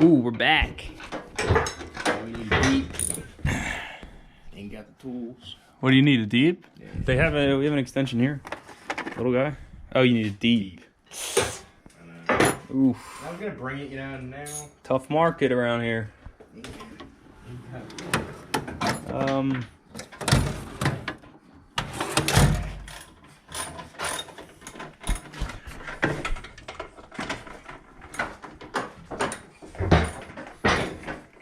Ooh, we're back. We need deep. Ain't got the tools. What do you need? A deep? Yeah. We have an extension here. Little guy. Oh, you need a deep. I know. Oof. I was gonna bring it, now. Tough market around here.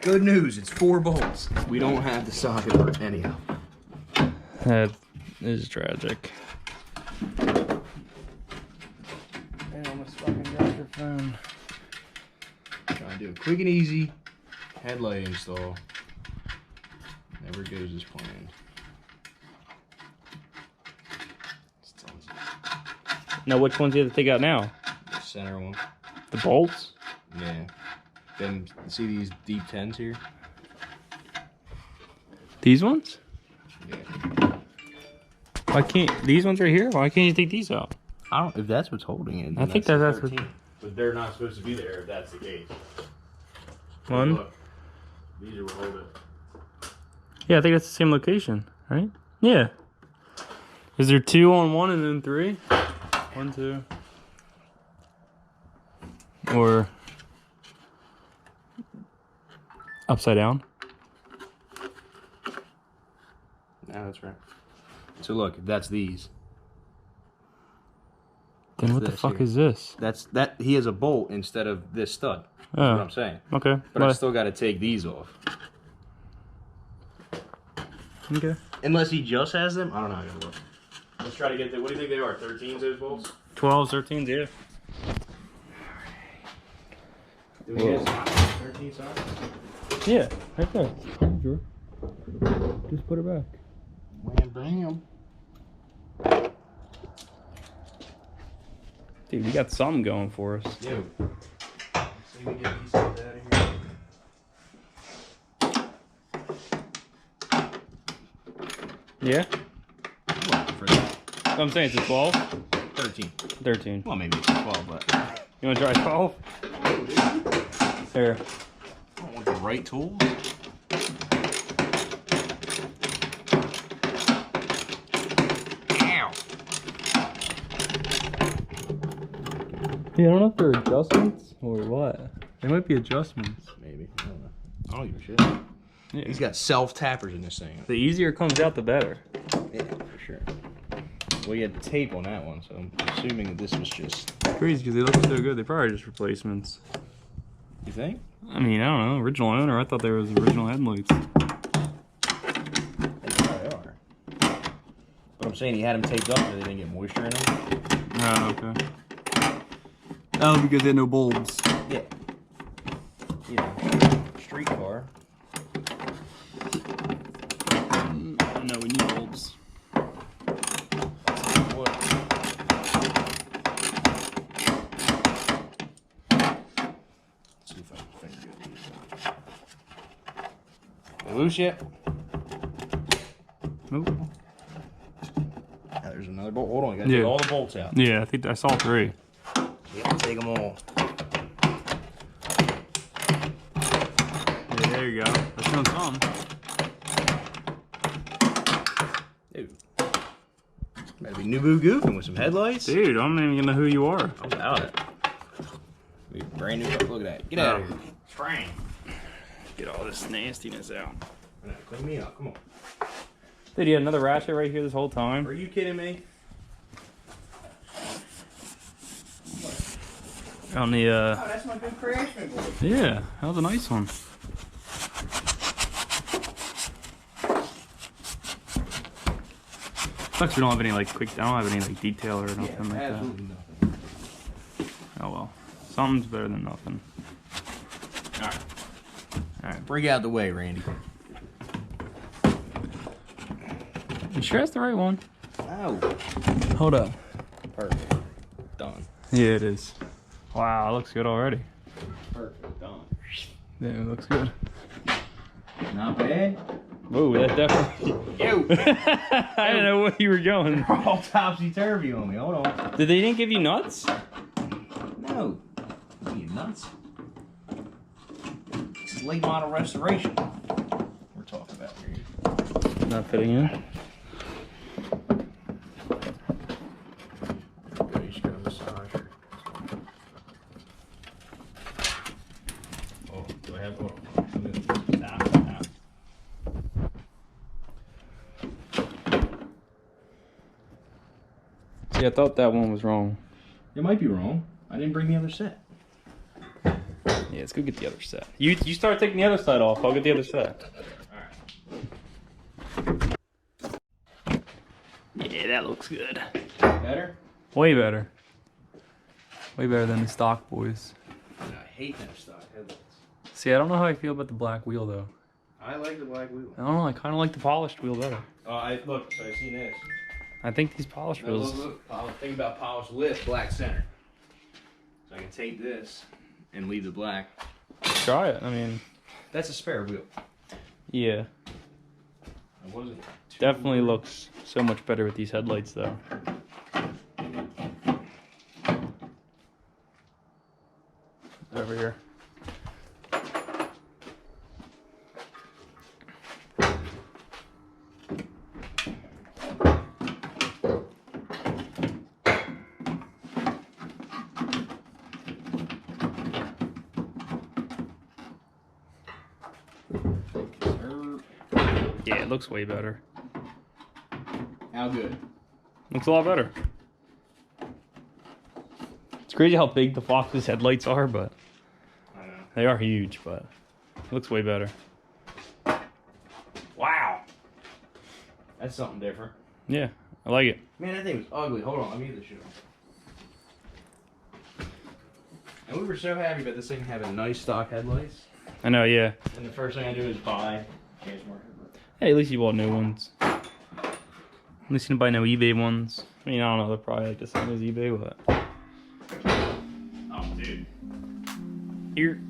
Good news, it's 4 bolts. We don't have the socket for any of them. That is tragic. I almost fucking dropped your phone. Trying to do a quick and easy headlight install. Never goes as planned. Now, which ones do you have to take out now? The center one. The bolts? Yeah. Then see these deep 10s here? These ones? Yeah. Why can't these ones right here? Why can't you take these out? I don't. If that's what's holding it. I think that's what. But they're not supposed to be there if that's the case. One. Look, these are what hold it. Yeah, I think that's the same location, right? Yeah. Is there 2 on 1 and then 3? 1, 2. Or upside down? No, that's right. So look, if that's these. Then what the fuck is this? That's that. He has a bolt instead of this stud. That's what I'm saying. Okay. But I still got to take these off. Okay. Unless he just has them. I don't know how to look. Let's try to get the. What do you think they are? 13s, those bolts? 12s, 13s, yeah. Do we get 13 sockets? Yeah, right there. Sure. Just put it back. Wham bam. Dude, we got something going for us. Yo. Let's see we get these things out of here. Yeah? Well, for that. I'm saying it's a 12? 13. 13. Well, maybe it's a 12, but. You want to try 12? Here. I don't want the right tools. Ow. Yeah, I don't know if they're adjustments or what. They might be adjustments. Maybe. I don't know. I don't give a shit. Yeah. He's got self-tappers in this thing. The easier it comes out, the better. Yeah, for sure. Well, you had tape on that one, so I'm assuming that this was just... Crazy because they look so good. They probably just replacements. You think? I mean, I don't know. Original owner. I thought they were original headlights. They probably are. But I'm saying he had them taped up so they didn't get moisture in them. Oh, okay. Oh, because they had no bulbs. Yeah. You know, street car. No, we need bulbs. What? Let's see if I can finger these. They loose yet? Nope. There's another bolt. Hold on, I gotta Yeah. take all the bolts out. Yeah, I think I saw 3. Yep, take them all. Yeah, there you go. That's doing something. Dude. Better be new boo goofing with some headlights. Dude, I don't even know who you are. I'm about it. Be brand new. Look at that. Get out of here. Train. Get all this nastiness out. Clean me up. Come on. Dude, you had another ratchet right here this whole time? Are you kidding me? On the, Oh, that's my good creation board. yeah, that was a nice one. Sucks we don't have any, like, quick, I don't have any, like, detail or nothing like that. Absolutely nothing. Oh, well. Something's better than nothing. Alright. Alright, bring it out the way, Randy. You sure that's the right one? Oh. Hold up. Perfect. Done. Yeah, it is. Wow, it looks good already. Perfect. Done. Yeah, it looks good. Not bad. Whoa, that definitely... Yo! I didn't know where you were going. They're all topsy-turvy on me. Hold on. Did they didn't give you nuts? No. You nuts. is late model restoration we're talking about here. Not fitting in. Okay, you just gotta massage her. Oh, do I have one? Stop. See, I thought that one was wrong. It might be wrong. I didn't bring the other set. Yeah, let's go get the other set. You start taking the other side off. I'll get the other set. Alright. Yeah, that looks good. Better? Way better. Way better than the stock boys. I hate them stock headlights. See, I don't know how I feel about the black wheel though. I like the black wheel. I don't know. I kind of like the polished wheel better. Look, so I've seen this. I think these polished wheels. Look. Think about polished lip, black center. So I can take this and leave the black. Try it. I mean, That's a spare wheel. yeah. It wasn't Definitely looks so much better with these headlights though. Over here. Yeah, it looks way better. How good? Looks a lot better. It's crazy how big the Fox's headlights are, but I know. they are huge, but it looks way better. Wow. That's something different. Yeah, I like it. Man, that thing was ugly. Hold on, let me get the shit on. And we were so happy about this thing having nice stock headlights. I know, yeah. And the first thing I do is buy change more headlights. Hey, at least you bought new ones. At least you didn't buy no eBay ones. I mean, I don't know, they're probably like the same as eBay, but... Oh, dude. Here.